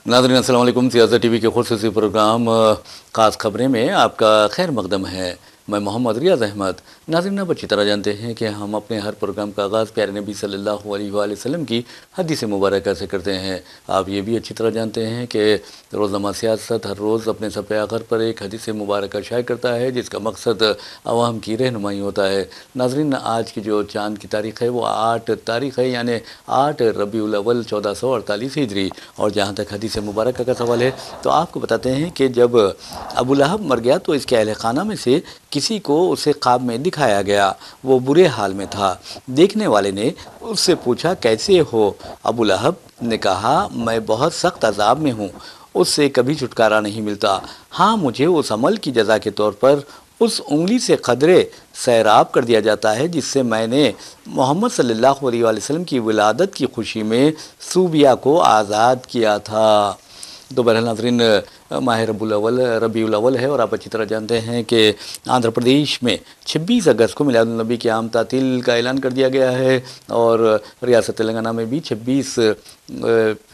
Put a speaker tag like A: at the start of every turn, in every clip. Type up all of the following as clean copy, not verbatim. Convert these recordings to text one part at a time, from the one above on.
A: नाज़रीन अस्सलाम वालेकुम। सियासत टीवी के खुसूसी प्रोग्राम ख़ास खबरें में आपका खैर मकदम है। मैं मोहम्मद रियाज़ अहमद। नाज़रीन, आप अच्छी तरह जानते हैं कि हम अपने हर प्रोग्राम का आगाज़ प्यारे नबी सल्लल्लाहु अलैहि वसल्लम की हदीस मुबारक से करते हैं। आप ये भी अच्छी तरह जानते हैं कि रोज़नामा सियासत हर रोज़ अपने सफ़े आखिर पर एक हदीस मुबारक शाये करता है, जिसका मकसद अवाम की रहनुमाई होता है। नाज़रीन, आज की जो चाँद की तारीख़ है वो 8 तारीख़ है, यानी 8 रबीउल अव्वल 1448 हिजरी। और जहाँ तक हदीस मुबारक का सवाल है तो आपको बताते हैं कि जब अबू लहब मर गया तो इसके अहले खाना में से किसी को उसे ख्वाब में दिखाया गया। वो बुरे हाल में था। देखने वाले ने उससे पूछा, कैसे हो? अबू लहब ने कहा, मैं बहुत सख्त अज़ाब में हूँ, उससे कभी छुटकारा नहीं मिलता। हाँ, मुझे उस अमल की जज़ा के तौर पर उस उंगली से खदरे सैराब कर दिया जाता है जिससे मैंने मोहम्मद सल्लल्लाहु अलैहि वसल्लम की विलादत की खुशी में सूबिया को आज़ाद किया था। तो बहरहाल नाज़रीन, माह रबीउल अव्वल है और आप अच्छी तरह जानते हैं कि आंध्र प्रदेश में 26 अगस्त को मिलादुन नबी की आम तातील का ऐलान कर दिया गया है और रियासत तेलंगाना में भी 26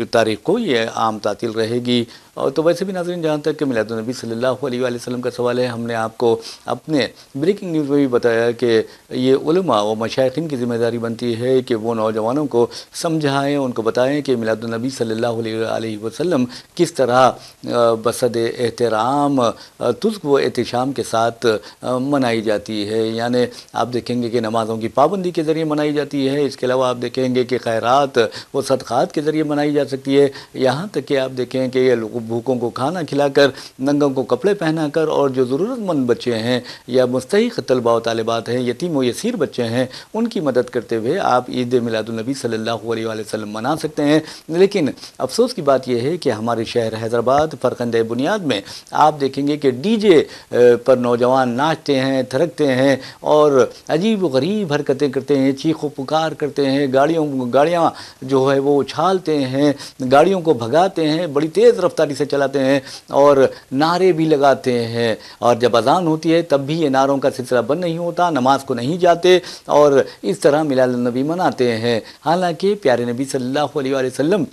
A: तारीख को ये आम तातील रहेगी। और तो वैसे भी नाज़रीन, जहाँ तक कि मिलादुन नबी सल्लल्लाहु अलैहि वसल्लम का सवाल है, हमने आपको अपने ब्रेकिंग न्यूज़ में भी बताया कि ये उलमा व मशाइखिन की ज़िम्मेदारी बनती है कि वो नौजवानों को समझाएँ, उनको बताएँ कि मिलादुन नबी सल्लल्लाहु अलैहि वसल्लम किस तरह बसद एहतराम तुज़्क व एहतिशाम के साथ मनाई जाती है। यानी आप देखेंगे कि नमाज़ों की पाबंदी के ज़रिए मनाई जाती है। इसके अलावा आप देखेंगे कि खैरात व सदक़ात के ज़रिए मनाई जा सकती है। यहाँ तक कि आप देखें कि ये भूखों को खाना खिलाकर, नंगों को कपड़े पहनाकर और जो ज़रूरतमंद बच्चे हैं या मुस्तहिक़ तलबा व तालिबात हैं, यतीम व यसीर बच्चे हैं, उनकी मदद करते हुए आप ईद मिलादुन नबी सल्लल्लाहु अलैहि वसल्लम मना सकते हैं। लेकिन अफसोस की बात यह है कि हमारे शहर हैदराबाद फरकंदे बुनियाद में आप देखेंगे कि डीजे पर नौजवान नाचते हैं, थिरकते हैं और अजीब व गरीब हरकतें करते हैं, चीखो पुकार करते हैं, गाड़ियाँ जो है वो उछालते हैं, गाड़ियों को भगाते हैं, बड़ी तेज़ रफ्तारी से चलाते हैं और नारे भी लगाते हैं। और जब अज़ान होती है तब भी ये नारों का सिलसिला बंद नहीं होता, नमाज को नहीं जाते और इस तरह मिलादुन नबी मनाते हैं। हालांकि प्यारे नबी सल्लल्लाहु अलैहि वसल्लम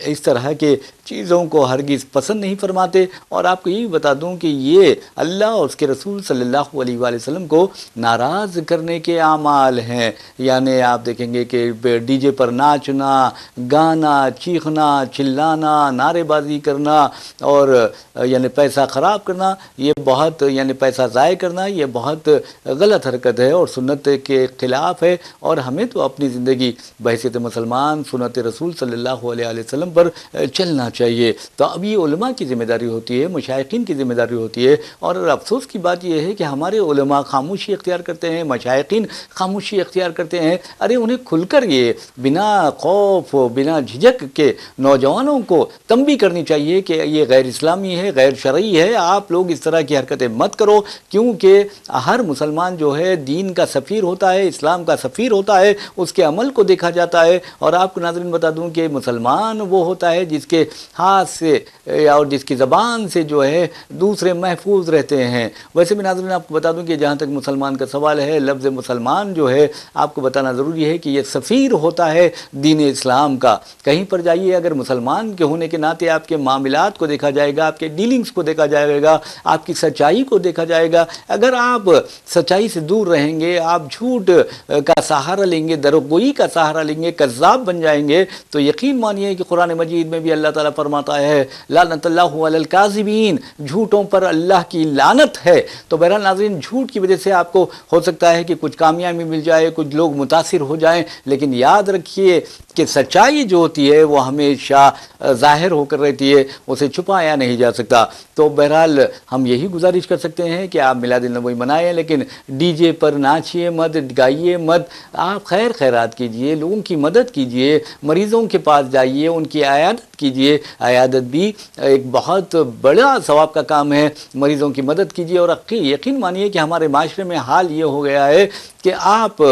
A: इस तरह के चीज़ों को हरगिज़ पसंद नहीं फरमाते। और आपको यही बता दूं कि ये अल्लाह और उसके रसूल सल्लल्लाहु अलैहि वसल्लम को नाराज़ करने के आमाल हैं। यानी आप देखेंगे कि डीजे पर नाचना, गाना, चीखना, चिल्लाना, नारेबाजी करना और यानी पैसा ख़राब करना, ये बहुत यानी पैसा ज़ाय करना, ये बहुत गलत हरकत है और सुन्नत के ख़िलाफ़ है। और हमें तो अपनी ज़िंदगी बहैसियत मुसलमान सुन्नत रसूल सल्लल्लाहु अलैहि वसल्लम पर चलना चाहिए। तो अब ये उलमा की ज़िम्मेदारी होती है, मशाइखिन की ज़िम्मेदारी होती है। और अफसोस की बात यह है कि हमारे उलमा खामोशी इख्तियार करते हैं, मशाइखिन खामोशी इख्तियार करते हैं। अरे उन्हें खुलकर ये बिना खौफ, बिना झिझक के नौजवानों को तंबी करनी चाहिए कि ये गैर इस्लामी है, गैर शरई है, आप लोग इस तरह की हरकतें मत करो। क्योंकि हर मुसलमान जो है दीन का सफ़ीर होता है, इस्लाम का सफ़ीर होता है, उसके अमल को देखा जाता है। और आपको नाज़रीन बता दूं कि मुसलमान वो होता है जिसके हाथ से और जिसकी ज़बान से जो है दूसरे महफूज रहते हैं। वैसे भी नाज़रीन आपको बता दूं कि जहाँ तक मुसलमान का सवाल है, लफ्ज़ मुसलमान जो है आपको बताना ज़रूरी है कि ये सफ़ीर होता है दीन इस्लाम का। कहीं पर जाइए, अगर मुसलमान के होने के नाते आपके मामलात को देखा जाएगा, आपके डीलिंग्स को देखा जाएगा, आपकी सच्चाई को देखा जाएगा। अगर आप सच्चाई से दूर रहेंगे, आप झूठ का सहारा लेंगे, दरोगोई का सहारा लेंगे, कज़्ज़ाब बन जाएंगे, तो यकीन मानिए कि कुरान मजीद में भी अल्लाह ताला फरमाता है, लानतल्लाहु अलल काज़िबीन, झूठों पर अल्लाह की लानत है। तो बहरहाल नाज़रीन, झूठ की वजह से आपको हो सकता है कि कुछ कामयाबी मिल जाए, कुछ लोग मुतासिर हो जाएं, लेकिन याद रखिए कि सच्चाई जो होती है वो हमेशा ज़ाहिर होकर रहती है, उसे छुपाया नहीं जा सकता। तो बहरहाल हम यही गुजारिश कर सकते हैं कि आप मिलाद नबी मनाएं, लेकिन डीजे पर नाचिए मत, गाइए मत। आप खैर खैरात कीजिए, लोगों की मदद कीजिए, मरीज़ों के पास जाइए, उनकी आयादत कीजिए। आयादत भी एक बहुत बड़ा सवाब का काम है, मरीज़ों की मदद कीजिए। और यकीन मानिए कि हमारे माशरे में हाल ये हो गया है कि आप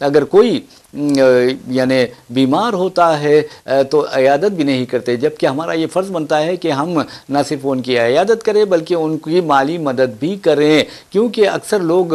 A: अगर कोई یعنی بیمار ہوتا ہے تو عیادت بھی نہیں کرتے، جبکہ ہمارا یہ فرض بنتا ہے کہ ہم نہ صرف ان کی عیادت کریں بلکہ ان کی مالی مدد بھی کریں، کیونکہ اکثر لوگ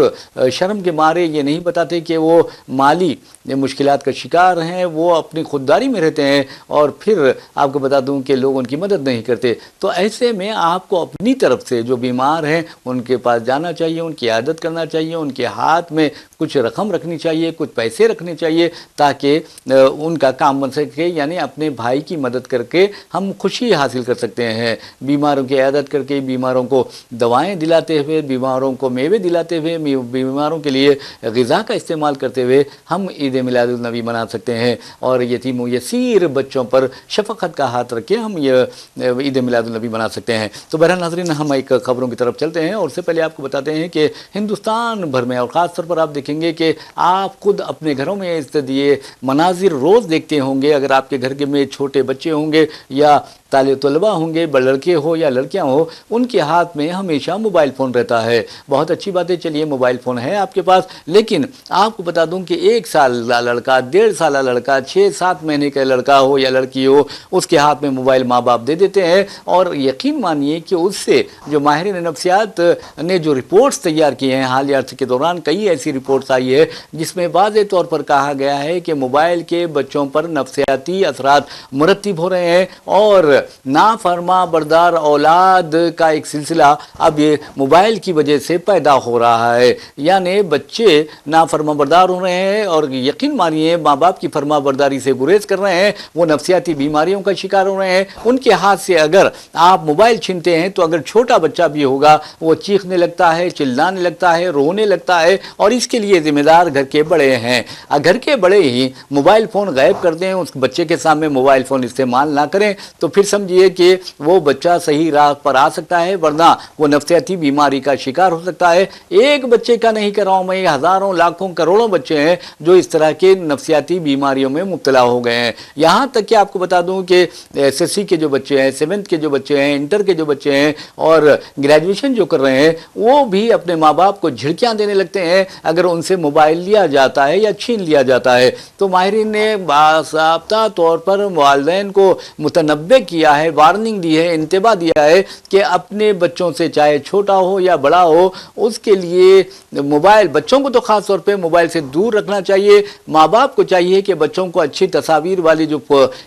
A: شرم کے مارے یہ نہیں بتاتے کہ وہ مالی مشکلات کا شکار ہیں، وہ اپنی خودداری میں رہتے ہیں، اور پھر آپ کو بتا دوں کہ لوگ ان کی مدد نہیں کرتے۔ تو ایسے میں آپ کو اپنی طرف سے جو بیمار ہیں ان کے پاس جانا چاہیے، ان کی عیادت کرنا چاہیے، ان کے ہاتھ میں کچھ رقم رکھنی چاہیے، کچھ پیسے رکھنے چاہیے، تاکہ ان کا کام بن سکے، یعنی اپنے بھائی کی مدد کر کے ہم خوشی حاصل کر سکتے ہیں۔ بیماروں کی عیادت کر کے، بیماروں کو دوائیں دلاتے ہوئے، بیماروں کو میوے دلاتے ہوئے، بیماروں کے لیے غذا کا استعمال کرتے ہوئے ہم عید میلاد النبی منا سکتے ہیں، اور یتیم و یسیر بچوں پر شفقت کا ہاتھ رکھ کے ہم یہ عید میلاد النبی منا سکتے ہیں۔ تو بہرحال ناظرین، ہم ایک خبروں کی طرف چلتے ہیں، اور اس سے پہلے آپ کو بتاتے ہیں کہ ہندوستان بھر میں، اور خاص طور پر آپ دیکھیں گے کہ آپ خود اپنے گھروں میں اس یہ مناظر روز دیکھتے ہوں گے، اگر آپ کے گھر میں چھوٹے بچے ہوں گے یا طلبہ ہوں گے، لڑکے ہو یا لڑکیاں ہو، ان کے ہاتھ میں ہمیشہ موبائل فون رہتا ہے۔ بہت اچھی بات ہے، چلیے موبائل فون ہے آپ کے پاس، لیکن آپ کو بتا دوں کہ 1 سالہ لڑکا، 1.5 سالہ لڑکا، 6-7 مہینے کا لڑکا ہو یا لڑکی ہو، اس کے ہاتھ میں موبائل ماں باپ دے دیتے ہیں، اور یقین مانیے کہ اس سے جو ماہرین نفسیات نے جو رپورٹس تیار کی ہیں حالیہ عرصے کے دوران، کئی ایسی رپورٹس آئی ہے جس میں واضح طور پر کہا گیا ہے کہ موبائل کے بچوں پر نفسیاتی اثرات مرتب ہو رہے ہیں، اور نافرما بردار اولاد کا ایک سلسلہ اب یہ موبائل کی وجہ سے پیدا ہو رہا ہے، یعنی بچے نافرما بردار ہو رہے ہیں، اور یقین مانیے ماں باپ کی فرما برداری سے گریز کر رہے ہیں، وہ نفسیاتی بیماریوں کا شکار ہو رہے ہیں۔ ان کے ہاتھ سے اگر آپ موبائل چھینتے ہیں تو اگر چھوٹا بچہ بھی ہوگا وہ چیخنے لگتا ہے، چلانے لگتا ہے، رونے لگتا ہے، اور اس کے لیے ذمہ دار گھر کے بڑے ہیں۔ گھر کے بڑے ہی موبائل فون غائب کر دیں، اس بچے کے سامنے موبائل فون استعمال نہ کریں، تو پھر سمجھیے کہ وہ بچہ صحیح راہ پر آ سکتا ہے، ورنہ وہ نفسیاتی بیماری کا شکار ہو سکتا ہے۔ ایک بچے کا نہیں کر رہا ہوں میں، ہزاروں، لاکھوں، کروڑوں بچے ہیں جو اس طرح کے نفسیاتی بیماریوں میں مبتلا ہو گئے ہیں۔ یہاں تک کہ آپ کو بتا دوں کہ SSC کے جو بچے ہیں، 7th کے جو بچے ہیں، انٹر کے جو بچے ہیں، اور گریجویشن جو کر رہے ہیں، وہ بھی اپنے ماں باپ کو جھڑکیاں دینے لگتے ہیں اگر ان سے موبائل لیا جاتا ہے یا چھین لیا جاتا ہے۔ تو ماہرین نے باضابطہ طور پر والدین کو متنبہ کیا ہے، وارننگ دی ہے، انتباہ دیا ہے کہ اپنے بچوں سے چاہے چھوٹا ہو یا بڑا ہو، اس کے لیے موبائل، بچوں کو تو خاص طور پہ موبائل سے دور رکھنا چاہیے۔ ماں باپ کو چاہیے کہ بچوں کو اچھی تصاویر والی جو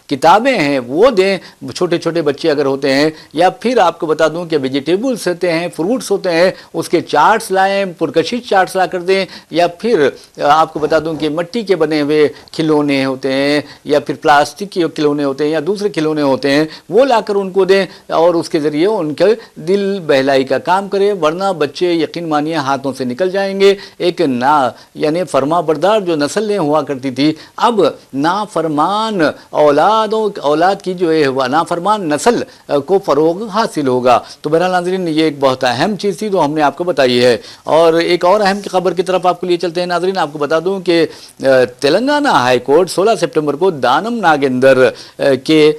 A: کتابیں ہیں وہ دیں، چھوٹے چھوٹے بچے اگر ہوتے ہیں، یا پھر آپ کو بتا دوں کہ ویجیٹیبلس ہوتے ہیں، فروٹس ہوتے ہیں، اس کے چارٹس لائیں، پرکشش چارٹس لا کر دیں، یا پھر آپ کو بتا دوں کہ مٹی کے بنے ہوئے کھلونے ہوتے ہیں، یا پھر پلاسٹک کے کھلونے ہوتے ہیں، یا دوسرے کھلونے ہوتے ہیں، وہ لا کر ان کو دیں، اور اس کے ذریعے ان کے دل بہلائی کا کام کرے، ورنہ بچے یقین مانیے ہاتھوں سے نکل جائیں گے۔ ایک یعنی فرما بردار جو نسلیں ہوا کرتی تھی، اب نافرمان اولاد کی جو ہے نافرمان نسل کو فروغ حاصل ہوگا۔ تو بہرحال ناظرین، یہ ایک بہت اہم چیز تھی جو ہم نے آپ کو بتائی ہے، اور ایک اور اہم خبر کی طرف آپ کو لیے چلتے ہیں ناظرین۔ آپ کو بتا دوں کہ تلنگانہ ہائی کورٹ 16 سپٹمبر کو دانم ناگیندر کے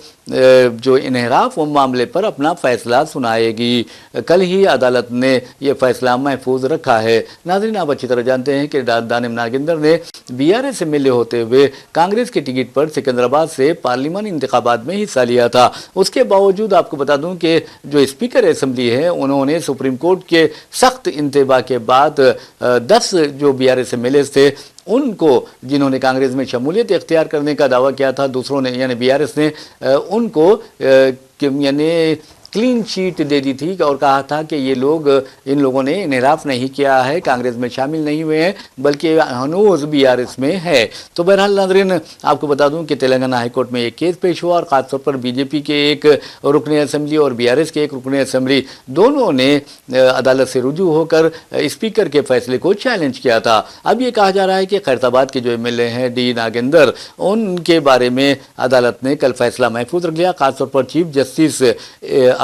A: جو انحراف و معاملے پر اپنا فیصلہ سنائے گی۔ کل ہی عدالت نے یہ فیصلہ محفوظ رکھا ہے۔ ناظرین، آپ اچھی طرح جانتے ہیں کہ دانم ناگیندر نے BRS سے ملے ہوتے ہوئے کانگریس کے ٹکٹ پر سکندرآباد سے پارلیمانی انتخابات میں حصہ لیا تھا۔ اس کے باوجود آپ کو بتا دوں کہ جو اسپیکر اسمبلی ہے، انہوں نے سپریم کورٹ کے سخت انتباہ کے بعد 10 جو BRS سے ملے تھے، ان کو، جنہوں نے کانگریس میں شمولیت اختیار کرنے کا دعویٰ کیا تھا، دوسروں نے یعنی BRS نے ان کو یعنی کلین چیٹ دے دی تھی، اور کہا تھا کہ یہ لوگ، ان لوگوں نے انحراف نہیں کیا ہے، کانگریس میں شامل نہیں ہوئے ہیں، بلکہ ہنوز BRS میں ہے۔ تو بہرحال ناظرین، آپ کو بتا دوں کہ تلنگانہ ہائی کورٹ میں ایک کیس پیش ہوا، اور خاص طور پر BJP کے ایک رکن اسمبلی اور BRS کے ایک رکن اسمبلی، دونوں نے عدالت سے رجوع ہو کر اسپیکر کے فیصلے کو چیلنج کیا تھا۔ اب یہ کہا جا رہا ہے کہ خیرتآباد کے جو MLA ہیں D ناگیندر، ان کے بارے میں عدالت نے کل فیصلہ محفوظ رکھ لیا۔ خاص طور پر چیف جسٹس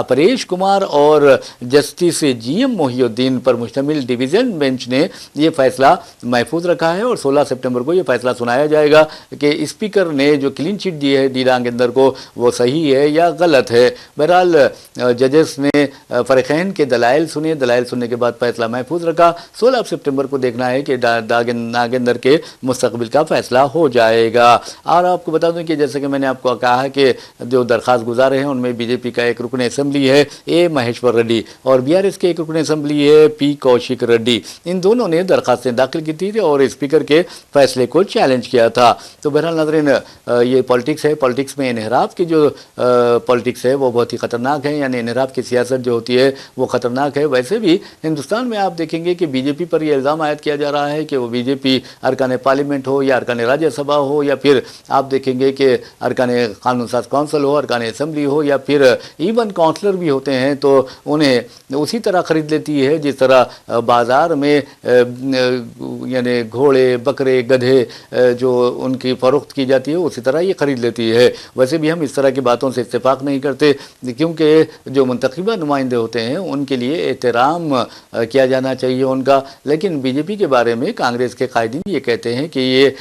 A: अपरेश कुमार और जस्टिस GM मोहिउद्दीन पर मुश्तमिल डिवीज़न बेंच ने ये फैसला महफूज रखा है और 16 सितंबर को ये फैसला सुनाया जाएगा कि स्पीकर ने जो क्लीन चिट दी है डी नागेंदर को वो सही है या गलत है। बहरहाल जजेस ने फरीकैन के दलाइल सुनने के बाद फैसला महफूज रखा। 16 सितंबर को देखना है कि नागेंदर के मुस्तकबिल का फैसला हो जाएगा। और आपको बता दूं कि जैसे कि मैंने आपको कहा कि जो दरख्वास्त गुजारे हैं उनमें बीजेपी का एक रुकन असेंबली है ए महेश्वर रेड्डी और बीआरएस के एक रुकन असेंबली है पी कौशिक रेड्डी। इन दोनों ने दरख्वास्तें दाखिल की थी और स्पीकर के फैसले को चैलेंज किया था। तो बहरहाल नाज़रीन, ये पॉलिटिक्स है। पॉलिटिक्स में इन्हराफ की जो पॉलिटिक्स है वो बहुत ही ख़तरनाक है, यानी इन्हराफ की सियासत जो होती है वो ख़तरनाक है। वैसे भी हिंदुस्तान में आप देखेंगे कि बीजेपी पर यह इल्ज़ाम आयद किया जा रहा है कि वो बीजेपी अरकान पार्लियामेंट हो या अरकान राज्यसभा हो या फिर आप देखेंगे कि अरकान कानून साज कौंसिल हो, अरकान असेंबली हो या फिर इवन काउंसलर भी होते हैं तो उन्हें उसी तरह ख़रीद लेती है जिस तरह बाज़ार में यानी घोड़े बकरे गधे जो उनकी फ़रोख्त की जाती है उसी तरह ये ख़रीद लेती है। वैसे भी हम इस तरह की बातों से इत्तेफाक नहीं करते क्योंकि जो मुंतखबा नुमाइंदे होते हैं उनके लिए एहतराम किया जाना चाहिए उनका। लेकिन बीजेपी के बारे में कांग्रेस के कायदीन ये कहते हैं कि ये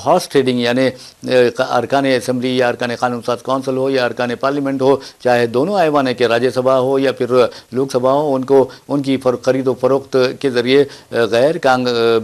A: हॉर्स ट्रेडिंग यानी अरकान असेंबली या अरकान कानून साज कौंसिल हो या अरकान पार्लियामेंट हो, चाहे दोनों ऐवान के राज्यसभा हो या फिर लोकसभा हो, उनको उनकी खरीदो फरोख्त के ज़रिए गैर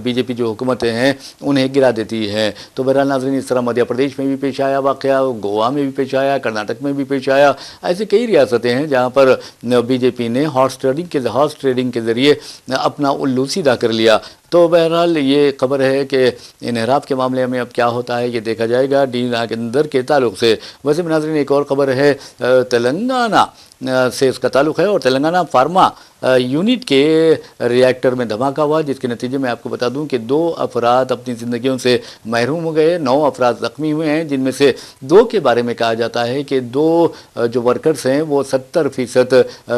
A: बीजेपी जो हुकूमतें हैं उन्हें गिरा देती है। तो बहरहाल नाज़रीन, इस तरह मध्य प्रदेश में भी पेश आया वाक़या, गोवा में भी पेश आया, कर्नाटक में भी पेश आया। ऐसी कई रियासतें हैं जहाँ पर बीजेपी ने हॉर्स ट्रेडिंग के ज़रिए अपना उल्लू सीधा कर लिया। तो बहरहाल ये खबर है कि इन्हराफ के मामले में अब क्या होता है ये देखा जाएगा डी नागेंदर के ताल्लुक से। वैसे भी नाज़रीन, एक और खबर है तेलंगाना से इसका ताल्लुक़ है और तेलंगाना फार्मा यूनिट के रिएक्टर में धमाका हुआ जिसके नतीजे में आपको बता दूं कि 2 अफराद अपनी ज़िंदगियों से महरूम हो गए, 9 अफराद ज़ख्मी हुए हैं, जिनमें से 2 के बारे में कहा जाता है कि 2 जो वर्कर्स हैं वो 70%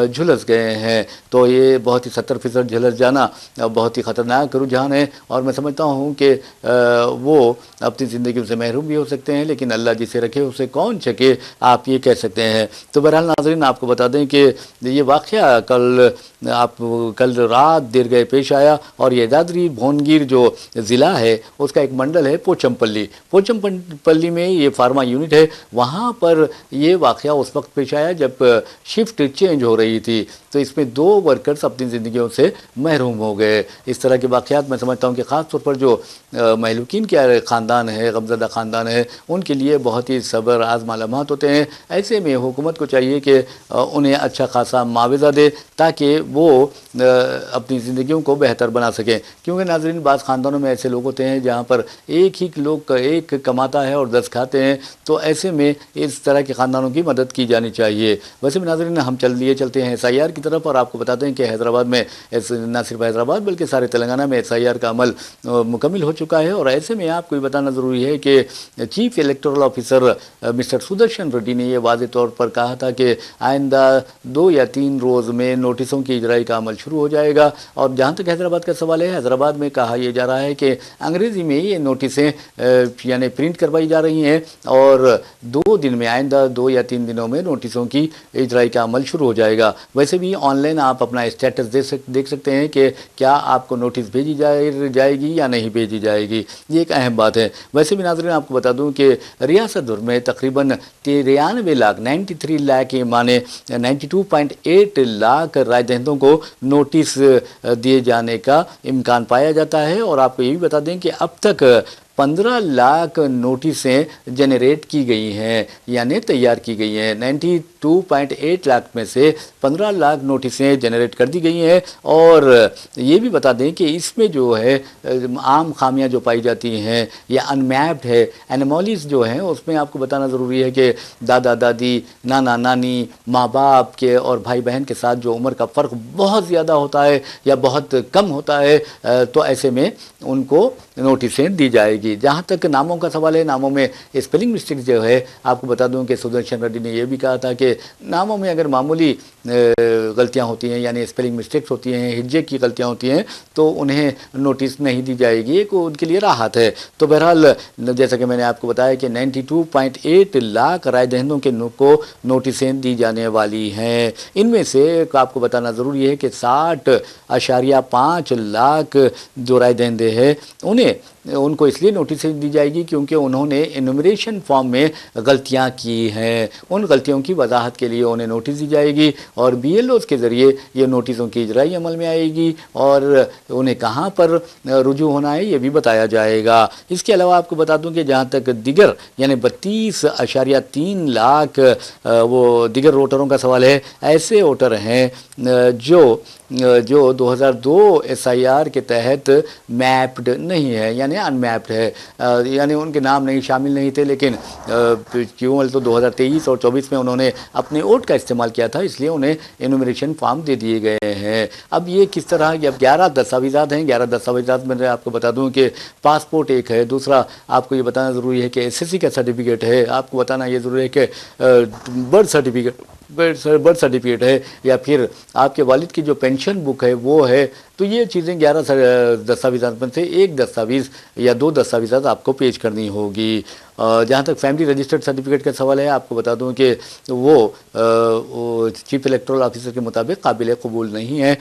A: झुलस गए हैं। तो ये बहुत ही 70% झुलस जाना बहुत ही ख़तरनाक रुझान है और मैं समझता हूँ कि वो अपनी ज़िंदगियों से महरूम भी हो सकते हैं, लेकिन अल्लाह जिसे रखे उसे कौन छके, आप ये कह सकते हैं। तो बहरहाल नाज़रीन, आपको बता दें कि ये वाक़या कल रात देर गए पेश आया और ये दादरी भुवनगिर जो ज़िला है उसका एक मंडल है पोचमपल्ली में ये फार्मा यूनिट है। वहाँ पर ये वाक़या उस वक्त पेश आया जब शिफ्ट चेंज हो रही थी, तो इसमें 2 वर्कर्स अपनी ज़िंदगियों से महरूम हो गए। इस तरह के वाक़यात मैं समझता हूँ कि ख़ास तौर पर जो महलूकीन के ख़ानदान है, गमज़दा ख़ानदान है, उनके लिए बहुत ही सब्र आज़मा लम्हात होते हैं। ऐसे में हुकूमत को चाहिए कि उन्हें अच्छा खासा मुआवज़ा दे ताकि वो अपनी ज़िंदगियों को बेहतर बना सकें। क्योंकि नाज़रीन, बाज़ ख़ानदानों में ऐसे लोग होते हैं जहाँ पर एक ही लोग एक कमाता है और 10 खाते हैं, तो ऐसे में इस तरह के ख़ानदानों की मदद की जानी चाहिए। वैसे भी नाज़रीन, हम चलते हैं SIR की तरफ और आपको बताते हैं कि हैदराबाद में न सिर्फ हैदराबाद बल्कि सारे तेलंगाना में SIR का अमल मुकम्मिल हो चुका है। और ऐसे में आपको ये बताना ज़रूरी है कि chief electoral officer mister Sudarshan Reddy ने यह वाज़ेह तौर पर कहा था कि आइंदा 2 या 3 रोज़ में नोटिसों की इजराई का अमल शुरू हो जाएगा। और जहाँ तक हैदराबाद का सवाल है, हैदराबाद में कहा यह जा रहा है कि अंग्रेज़ी में ये नोटिसें यानी प्रिंट करवाई जा रही हैं और 2 दिन में आइंदा 2 या 3 दिनों में नोटिसों की इजराई का अमल शुरू हो जाएगा। वैसे भी ऑनलाइन आप अपना स्टेटस देख सकते हैं कि क्या आपको नोटिस भेजी जाएगी या नहीं भेजी जाएगी, ये एक अहम बात है। वैसे भी नाज़रीन, आपको बता दूं कि रियासत भर में तकरीबन 93 लाख 93 लाख माने 92.8 लाख राय दहिंदों को नोटिस दिए जाने का इम्कान पाया जाता है। और आपको ये भी बता दें कि अब तक 15 लाख नोटिसें जनरेट की गई हैं यानी तैयार की गई हैं। 92.8 लाख में से 15 लाख नोटिसें जनरेट कर दी गई हैं। और ये भी बता दें कि इसमें जो है आम खामियां जो पाई जाती हैं या अनमैप्ड है एनोमलीज जो हैं, उसमें आपको बताना ज़रूरी है कि दादा दादी, नाना नानी, माँ बाप के और भाई बहन के साथ जो उम्र का फ़र्क बहुत ज़्यादा होता है या बहुत कम होता है, तो ऐसे में उनको नोटिसें दी जाएगी। जाएगी। जहाँ तक नामों का सवाल है, नामों में स्पेलिंग मिस्टेक जो है, आपको बता दूं कि सुदर्शन रेड्डी ने यह भी कहा था कि नामों में अगर मामूली गलतियां होती हैं, यानी स्पेलिंग मिस्टेक्स होती हैं, हिज्जे की गलतियां होती हैं, तो उन्हें नोटिस नहीं दी जाएगी, एक उनके लिए राहत है। तो बहरहाल जैसा कि मैंने आपको बताया कि 92.8 लाख राय दहिंदों को नोटिसें दी जाने वाली हैं। इनमें से आपको बताना ज़रूरी है कि 60.5 लाख जो राय दहिंदे हैं उनको इसलिए नोटिस दी जाएगी क्योंकि उन्होंने इनुमरेशन फॉर्म में गलतियां की हैं। उन गलतियों की वजाहत के लिए उन्हें नोटिस दी जाएगी और BLOs के ज़रिए ये नोटिसों की इजराई अमल में आएगी और उन्हें कहां पर रुजू होना है ये भी बताया जाएगा। इसके अलावा आपको बता दूं कि जहां तक दिगर यानी 32.3 लाख वो दिगर वोटरों का सवाल है, ऐसे वोटर हैं जो 2002 SIR के तहत मैप्ड नहीं है, यानी अनमैप्ड है, यानी उनके नाम नहीं शामिल नहीं थे, लेकिन केवल तो 2023 और 24 में उन्होंने अपने वोट का इस्तेमाल किया था, इसलिए उन्हें इनुमरेशन फॉर्म दे दिए गए हैं। अब ये किस तरह, अब 11 दस्तावेज़ात हैं। 11 दस्तावेज़ात में आपको बता दूं कि पासपोर्ट एक है, दूसरा आपको ये बताना ज़रूरी है कि SSC का सर्टिफिकेट है, आपको बताना ये ज़रूरी है कि बर्थ सर्टिफिकेट है, या फिर आपके वालिद की जो पेंशन बुक है वो है। तो ये चीज़ें 11 दस्तावेज़ात में से एक दस्तावेज़ या 2 दस्तावेज़ात आपको पेश करनी होगी। जहाँ तक फैमिली रजिस्टर्ड सर्टिफिकेट का सवाल है, आपको बता दूं कि वो चीफ इलेक्टोरल ऑफिसर के मुताबिक काबिल कबूल नहीं है।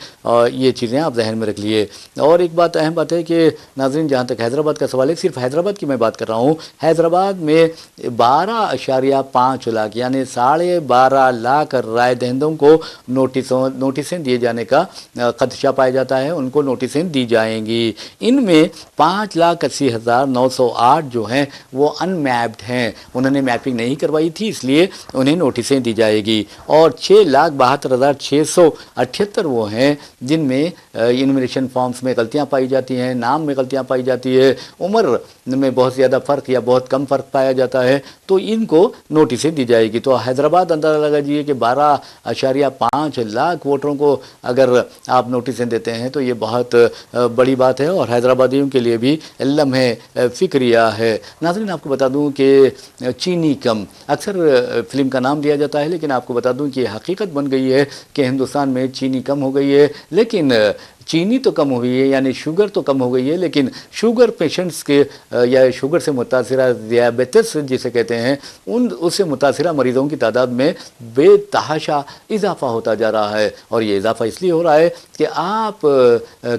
A: ये चीज़ें आप जहन में रख लिए। और एक बात, अहम बात है कि नाज़रीन, जहाँ तक हैदराबाद का सवाल है, सिर्फ हैदराबाद की मैं बात कर रहा हूँ। हैदराबाद में 12.5 लाख यानी 12.5 लाख राय दहिंदों को नोटिसें दिए जाने का खदशा पाया जाता है, उनको नोटिसें दी जाएंगी। इनमें 5,80,908 जो हैं वो अनमैप्ड हैं, उन्होंने मैपिंग नहीं करवाई थी, इसलिए उन्हें नोटिसें दी जाएगी। और 6,72,678 वो हैं जिनमें इनुमरेशन फॉर्म्स में गलतियां पाई जाती हैं, नाम में गलतियां पाई जाती है, उम्र में बहुत ज़्यादा फ़र्क या बहुत कम फ़र्क पाया जाता है, तो इनको नोटिसें दी जाएगी। तो हैदराबाद अंदाज़ा लगाइए कि 12.5 लाख वोटरों को अगर आप नोटिसें देते हैं तो ये बहुत बड़ी बात है और हैदराबादियों के लिए भी लम्हे फ़िक्रिया है। नाज़रीन, आपको बता दूं कि चीनी कम अक्सर फ़िल्म का नाम दिया जाता है, लेकिन आपको बता दूं कि हकीकत बन गई है कि हिंदुस्तान में चीनी कम हो गई है। लेकिन चीनी तो कम हुई है, यानी शुगर तो कम हो गई है, लेकिन शुगर पेशेंट्स के या शुगर से मुतासिरा दियाबेटिस जिसे कहते हैं उससे मुतासिरा मरीज़ों की तादाद में बेतहाशा इजाफा होता जा रहा है। और ये इजाफा इसलिए हो रहा है कि आप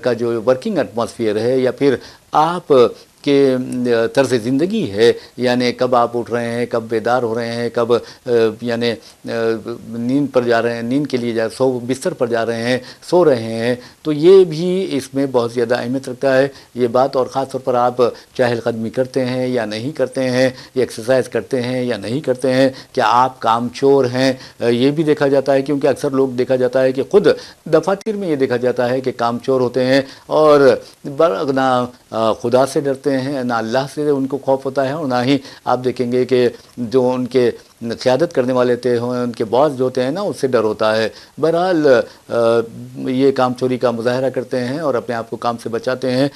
A: का जो वर्किंग एटमॉस्फेयर है या फिर आप के तर्ज़ ज़िंदगी है, यानी कब आप उठ रहे हैं, कब बेदार हो रहे हैं, कब यानी नींद पर जा रहे हैं, नींद के लिए बिस्तर पर जा रहे हैं, सो रहे हैं, तो ये भी इसमें बहुत ज़्यादा अहमियत रखता है ये बात। और ख़ास तौर पर आप चहलकदमी करते हैं या नहीं करते हैं, एक्सरसाइज करते हैं या नहीं करते हैं, क्या आप कामचोर हैं, ये भी देखा जाता है। क्योंकि अक्सर लोग देखा जाता है कि ख़ुद दफातर में ये देखा जाता है कि कामचोर होते हैं और ना खुदा से डरते हैं, ना अल्लाह से उनको खौफ होता है, और ना ही आप देखेंगे कि जो उनके क़यादत करने वाले थे उनके बॉस जो होते हैं ना, उससे डर होता है। बहरहाल ये काम चोरी का मुजाहरा करते हैं और अपने आप को काम से बचाते हैं,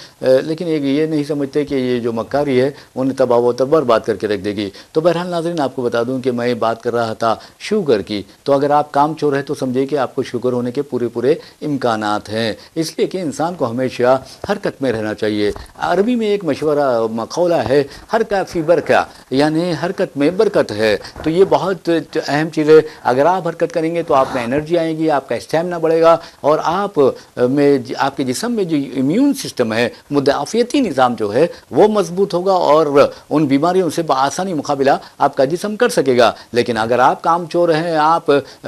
A: लेकिन एक ये नहीं समझते कि ये जो मक्कारी है उन्हें तबाह व बर्बाद करके रख देगी। तो बहरहाल नाज़रीन, आपको बता दूं कि मैं बात कर रहा था शुगर की। तो अगर आप काम चोर है तो समझिए कि आपको शुगर होने के पूरे इम्कानात हैं, इसलिए कि इंसान को हमेशा हरकत में रहना चाहिए। अरबी में एक मशवरा मकौला है, हर का फी बरका, यानी हरकत में बरकत है। तो ये बहुत अहम चीज़ है। अगर आप हरकत करेंगे तो आप में एनर्जी आएगी, आपका स्टैमिना बढ़ेगा और आप में आपके जिस्म में जो इम्यून सिस्टम है, मुदाफ़ियती निज़ाम जो है वो मजबूत होगा और उन बीमारियों से बआसानी मुकाबला आपका जिस्म कर सकेगा। लेकिन अगर आप कामचोर हैं, आप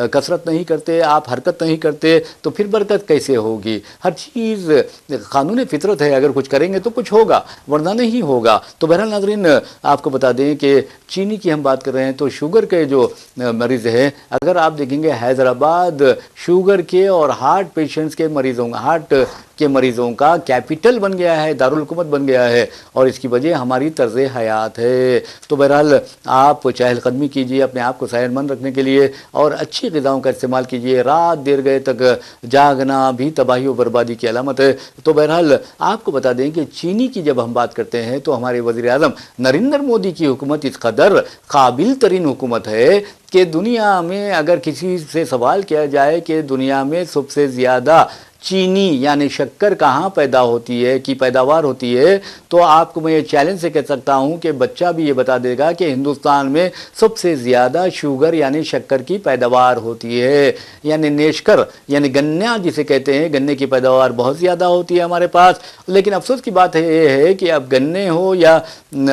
A: कसरत नहीं करते, आप हरकत नहीं करते, तो फिर बरकत कैसे होगी। हर चीज़ कानून फितरत है, अगर कुछ करेंगे तो कुछ होगा वरना नहीं होगा। तो बहरहाल नाज़रीन, आपको बता दें कि चीनी की हम बात कर रहे हैं तो शुगर के जो मरीज़ हैं, अगर आप देखेंगे हैदराबाद शुगर के और हार्ट पेशेंट्स के मरीज़ों, हार्ट کے مریضوں کا کیپٹل بن گیا ہے، دارالحکومت بن گیا ہے، اور اس کی وجہ ہماری طرز حیات ہے۔ تو بہرحال آپ چہل قدمی کیجیے اپنے آپ کو صحت مند رکھنے کے لیے، اور اچھی غذاؤں کا استعمال کیجیے۔ رات دیر گئے تک جاگنا بھی تباہی و بربادی کی علامت ہے۔ تو بہرحال آپ کو بتا دیں کہ چینی کی جب ہم بات کرتے ہیں تو ہمارے وزیر اعظم نریندر مودی کی حکومت اس قدر قابل ترین حکومت ہے کہ دنیا میں اگر کسی سے سوال کیا جائے کہ دنیا میں سب سے زیادہ چینی یعنی شکر کہاں پیدا ہوتی ہے، کی پیداوار ہوتی ہے، تو آپ کو میں یہ چیلنج سے کہہ سکتا ہوں کہ بچہ بھی یہ بتا دے گا کہ ہندوستان میں سب سے زیادہ شوگر یعنی شکر کی پیداوار ہوتی ہے، یعنی نیشکر یعنی گنا جسے کہتے ہیں، گنے کی پیداوار بہت زیادہ ہوتی ہے ہمارے پاس۔ لیکن افسوس کی بات یہ ہے کہ اب گنے ہو یا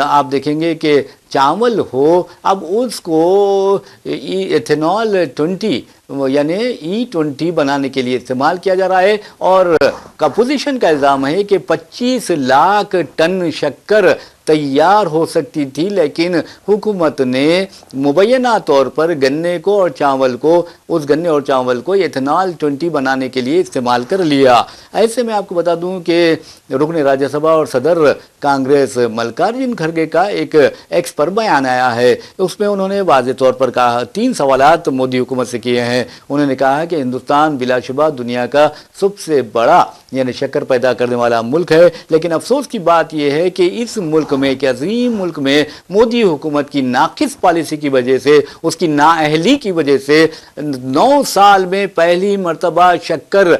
A: آپ دیکھیں گے کہ چاول ہو، اب اس کو ایتھنال 20 یعنی E20 بنانے کے لیے استعمال کیا جا رہا ہے، اور اپوزیشن کا الزام ہے کہ 25 لاکھ ٹن شکر تیار ہو سکتی تھی، لیکن حکومت نے مبینہ طور پر گنے کو اور چاول کو، اس گنے اور چاول کو ایتھنال 20 بنانے کے لیے استعمال کر لیا۔ ایسے میں آپ کو بتا دوں کہ رکن راجیہ سبھا اور صدر کانگریس ملکارجن کھڑگے کا ایک ایکس پر بیان آیا ہے، اس میں انہوں نے واضح طور پر کہا، 3 سوالات مودی حکومت سے کیے ہیں۔ انہوں نے کہا کہ ہندوستان بلا شبہ دنیا کا سب سے بڑا یعنی شکر پیدا کرنے والا ملک ہے، لیکن افسوس کی بات یہ ہے کہ اس ملک میں، ایک عظیم ملک میں، مودی حکومت کی ناقص پالیسی کی وجہ سے، اس کی نااہلی کی وجہ سے 9 سال میں پہلی مرتبہ شکر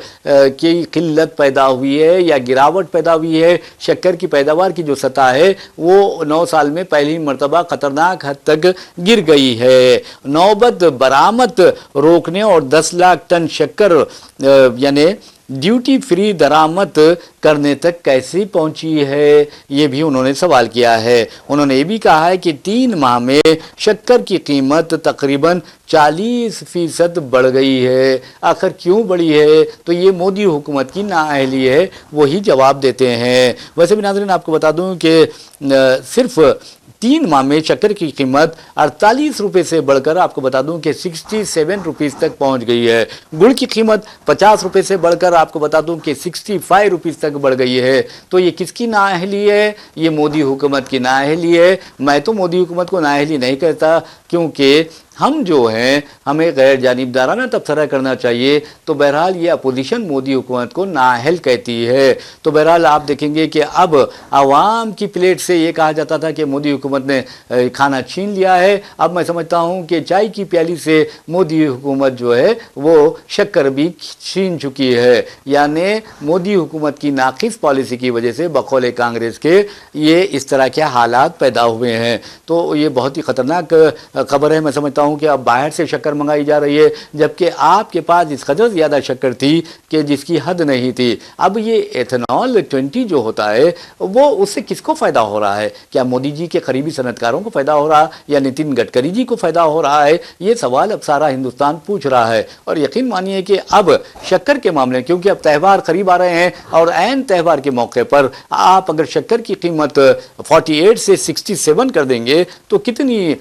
A: کی قلت پیدا ہوئی ہے یا گراوٹ پیدا ہوئی ہے۔ شکر کی پیداوار کی جو سطح ہے وہ 9 سال میں پہلی مرتبہ خطرناک حد تک گر گئی ہے۔ نوبت برآمد روکنے اور 10 لاکھ ٹن شکر یعنی ڈیوٹی فری درآمد کرنے تک کیسی پہنچی ہے، یہ بھی انہوں نے سوال کیا ہے۔ انہوں نے یہ بھی کہا ہے کہ 3 ماہ میں شکر کی قیمت تقریباً 40% بڑھ گئی ہے۔ آخر کیوں بڑھی ہے؟ تو یہ مودی حکومت کی نااہلی ہے، وہی جواب دیتے ہیں۔ ویسے بھی ناظرین آپ کو بتا دوں کہ صرف 3 ماہ میں شکر کی قیمت 48 روپے سے بڑھ کر آپ کو بتا دوں کہ 67 روپیز تک پہنچ گئی ہے۔ گڑ کی قیمت 50 روپے سے بڑھ کر آپ کو بتا دوں کہ 65 روپیز تک بڑھ گئی ہے۔ تو یہ کس کی نااہلی ہے؟ یہ مودی حکومت کی نااہلی ہے۔ میں تو مودی حکومت کو نااہلی نہیں کہتا، کیونکہ ہم جو ہیں ہمیں غیر جانبدارانہ تبصرہ کرنا چاہیے۔ تو بہرحال یہ اپوزیشن مودی حکومت کو نااہل کہتی ہے۔ تو بہرحال آپ دیکھیں گے کہ اب عوام کی پلیٹ سے یہ کہا جاتا تھا کہ مودی حکومت نے کھانا چھین لیا ہے، اب میں سمجھتا ہوں کہ چائے کی پیالی سے مودی حکومت جو ہے وہ شکر بھی چھین چکی ہے، یعنی مودی حکومت کی ناقص پالیسی کی وجہ سے بقول کانگریس کے یہ اس طرح کے حالات پیدا ہوئے ہیں۔ تو یہ بہت ہی خطرناک خبر ہے۔ میں سمجھتا ہوں کہ اب باہر سے شکر منگائی جا رہی ہے، جبکہ آپ کے پاس اس قدر زیادہ شکر تھی کہ جس کی حد نہیں تھی۔ اب یہ ایتھنال 20 جو ہوتا ہے وہ اس سے کس کو فائدہ ہو رہا ہے؟ کیا مودی جی کے قریبی صنعتکاروں کو فائدہ ہو رہا ہے یا نتن گڈکری جی کو فائدہ ہو رہا ہے؟ یہ سوال اب سارا ہندوستان پوچھ رہا ہے۔ اور یقین مانیے کہ اب شکر کے معاملے، کیونکہ اب تہوار قریب آ رہے ہیں، اور عین تہوار کے موقع پر آپ اگر شکر کی قیمت 48 سے 67 کر دیں گے تو کتنی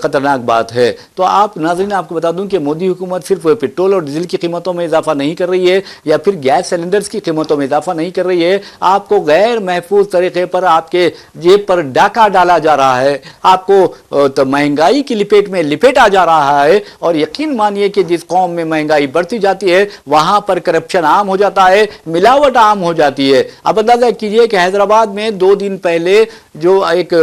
A: خطرناک بات ہے۔ تو آپ ناظرین آپ کو بتا دوں کہ مودی حکومت صرف پیٹرول اور ڈیزل کی قیمتوں میں اضافہ نہیں کر رہی ہے یا پھر گیس سلنڈرز کی قیمتوں میں اضافہ نہیں کر رہی ہے، آپ کو غیر محفوظ طریقے پر آپ کے جیب پر ڈاکہ ڈالا جا رہا ہے، آپ کو مہنگائی کی لپیٹ میں لپیٹا جا رہا ہے۔ اور یقین مانیے کہ جس قوم میں مہنگائی بڑھتی جاتی ہے وہاں پر کرپشن عام ہو جاتا ہے، ملاوٹ عام ہو جاتی ہے۔ اب اندازہ کیجئے کہ حیدرآباد میں 2 دن پہلے جو ایک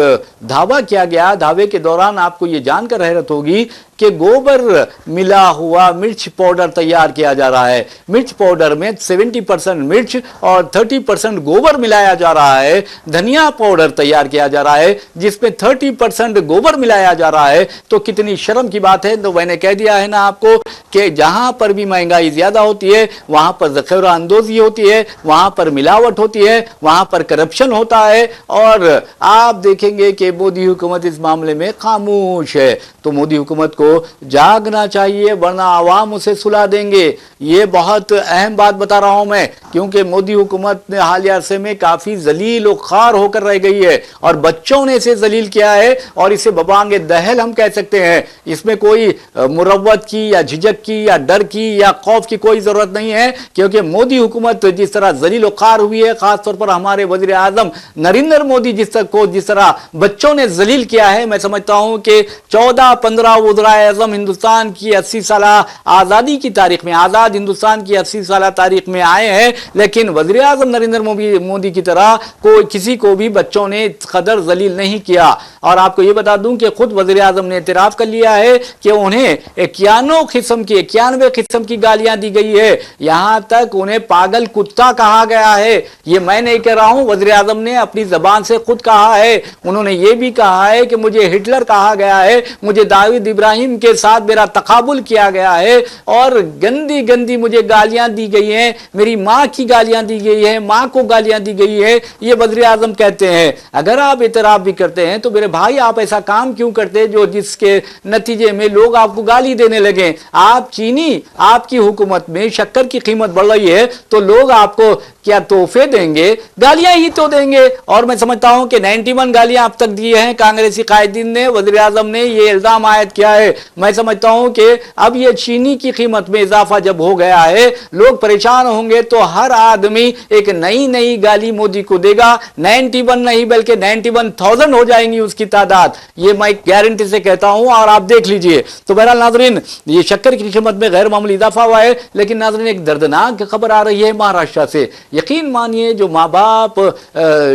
A: دعویٰ کیا گیا، دعوے کے دوران آپ کو یہ جان کر حیرت ہوگی کہ گوبر ملا ہوا مرچ پاؤڈر تیار کیا جا رہا ہے۔ مرچ پاؤڈر میں 70% مرچ اور 30% گوبر ملایا جا رہا ہے۔ دھنیا پاؤڈر تیار کیا جا رہا ہے جس میں 30% گوبر ملایا جا رہا ہے۔ تو کتنی شرم کی بات ہے۔ تو میں نے کہہ دیا ہے نا آپ کو کہ جہاں پر بھی مہنگائی زیادہ ہوتی ہے وہاں پر ذخیرہ اندوزی ہوتی ہے، وہاں پر ملاوٹ ہوتی ہے، وہاں پر کرپشن ہوتا ہے۔ اور آپ دیکھیں گے کہ مودی حکومت اس معاملے میں خاموش ہے۔ تو مودی حکومت کو को जागना चाहिए, वरना आवाम उसे सुला देंगे। ये बहुत अहम बात बता रहा हूं मैं, क्योंकि मोदी हुकूमत ने हालिया अरसे में काफी जलील और खार होकर रह गई है और बच्चों ने इसे जलील किया है और इसे बबांगे दहल हम कह सकते हैं। इसमें कोई मुरव्वत की या झिझक की या डर की या खौफ की कोई जरूरत नहीं है, क्योंकि मोदी हुकूमत जिस तरह जलील और खार हुई है, खासतौर पर हमारे वजीर आजम नरेंद्र मोदी जिस तरह बच्चों ने जलील किया है, मैं समझता हूं कि 14-15 वज़राए आज़म हिंदुस्तान की 80 साल आज़ादी की तारीख में, आज़ाद हिंदुस्तान की 80 साल तारीख में आए हैं, लेकिन वज़ीर आज़म नरेंद्र मोदी की तरह कोई किसी को भी बच्चों ने कदर जलील नहीं किया। और आपको ये बता दूं कि खुद वज़ीर आज़म ने इतराफ़ कर लिया है कि उन्हें 91 किस्म की गालियां दी गई है, यहां तक उन्हें पागल कुत्ता कहा गया है। ये मैं नहीं कह रहा हूं, वज़ीर आज़म ने अपनी जबान से खुद कहा है। उन्होंने ये भी कहा है कि मुझे हिटलर कहा गया है, मुझे दाऊद इब्राहिम के साथ मेरा तकाबुल किया गया है और गंदी गंदी मुझे गालियां दी गई हैं, मेरी माँ की गालियां दी गई है, माँ को गालियां दी गई है, ये वज़ीर आज़म कहते हैं। अगर आप इतराफ़ भी करते हैं तो मेरे भाई आप ऐसा काम क्यों करते हैं जो जिसके नतीजे में लोग आपको गाली देने लगे। आपकी हुकूमत में शक्कर की कीमत बढ़ रही है तो लोग आपको क्या तोहफे देंगे, गालियां ही तो देंगे। और मैं समझता हूं कि 91 गालियां अब तक दी हैं कांग्रेसी कायदीन ने, वज़ीर आज़म ने ये इल्जाम आयद किया है। मैं समझता हूं कि अब ये चीनी की कीमत में इजाफा जब हो गया है, लोग परेशान होंगे तो हर आदमी एक नई गाली मोदी को देगा। 91 नहीं बल्कि 91,000 हो जाएंगी उसकी तादाद, ये मैं गारंटी से कहता हूं और आप देख लीजिए। तो बहरहाल नाज़रीन, ये शक्कर की कीमत में गैर मामूली इजाफा हुआ है, लेकिन नाज़रीन एक दर्दनाक खबर आ रही है महाराष्ट्र से। यकीन मानिए जो माँ बाप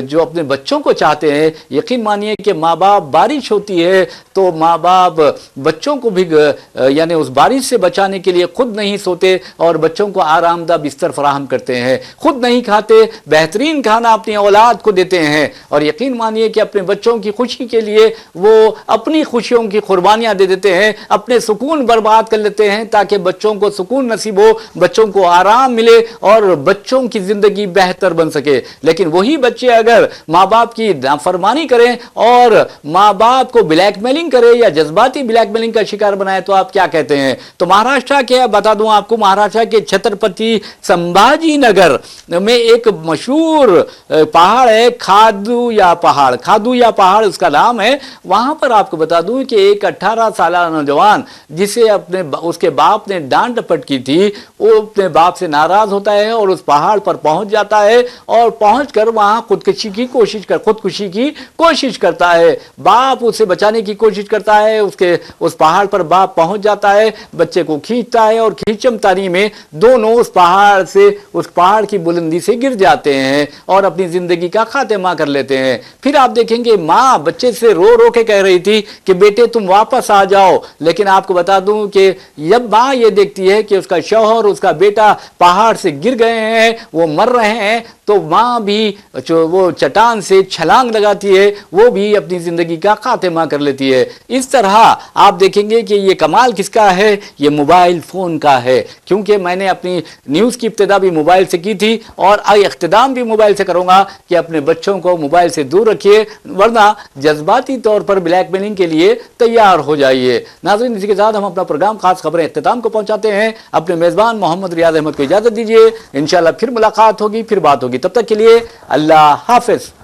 A: जो अपने बच्चों को चाहते हैं, यकीन मानिए कि माँ बाप, बारिश होती है तो माँ बाप बच्चों को भी यानी उस बारिश से बचाने के लिए खुद नहीं सोते और बच्चों को आरामदा बिस्तर फराहम करते हैं, खुद नहीं खाते, बेहतरीन खाना अपनी औलाद को देते हैं और यकीन मानिए कि अपने बच्चों की खुशी के लिए वो अपनी खुशियों की कुर्बानियां दे देते हैं, अपने सुकून बर्बाद कर लेते हैं ताकि बच्चों को सुकून नसीब हो, बच्चों को आराम मिले और बच्चों की जिंदगी बेहतर बन सके। लेकिन वही बच्चे अगर माँ बाप की नाफरमानी करें और माँ बाप को ब्लैकमेलिंग करें या जज्बाती ब्लैकमेलिंग का शिकार बनाए तो आप क्या कहते हैं। तो महाराष्ट्र के बता दूं आपको, महाराष्ट्र के छत्रपति संभाजी नगर में एक मशहूर पहाड़ है, खादुया पहाड़ उसका नाम है। वहां पर आपको बता दूं कि एक 18 साल नौजवान जिसे उसके बाप ने डांट डपट की थी, वो अपने बाप से नाराज होता है और उस पहाड़ पर पहुंच जाता है और पहुंचकर वहां खुदकुशी की कोशिश करता है। बाप उसे बचाने की कोशिश करता है, उस पहाड़ पर बाप पहुंच जाता है, बच्चे को खींचता है और खींचमतानी में दोनों उस पहाड़ की बुलंदी से गिर जाते हैं और अपनी जिंदगी का खात्मा कर लेते हैं। फिर आप देखेंगे माँ बच्चे से रो रो के कह रही थी कि बेटे तुम वापस आ जाओ, लेकिन आपको बता दूं कि जब माँ ये देखती है कि उसका शौहर, उसका बेटा पहाड़ से गिर गए हैं, वो मर रहे हैं, तो माँ भी जो वो चट्टान से छलांग लगाती है, वो भी अपनी जिंदगी का खात्मा कर लेती है। इस तरह आप देखेंगे कि ये कमाल किसका है, ये मोबाइल फोन का है। क्योंकि मैंने अपनी न्यूज़ की इब्तिदा भी मोबाइल से की थी और इख्तिताम भी मोबाइल से करूंगा कि अपने बच्चों को मोबाइल से दूर रखिए, वरना जज्बाती तौर पर ब्लैकमेलिंग के लिए तैयार हो जाइए। नाज़रीन, इसी के साथ हम अपना प्रोग्राम खास खबरें इख्तिताम को पहुंचाते हैं। अपने मेज़बान मोहम्मद रियाज अहमद को इजाज़त दीजिए। इंशाअल्लाह फिर मुलाकात होगी, फिर बात होगी। तब तक के लिए अल्लाह हाफिज़।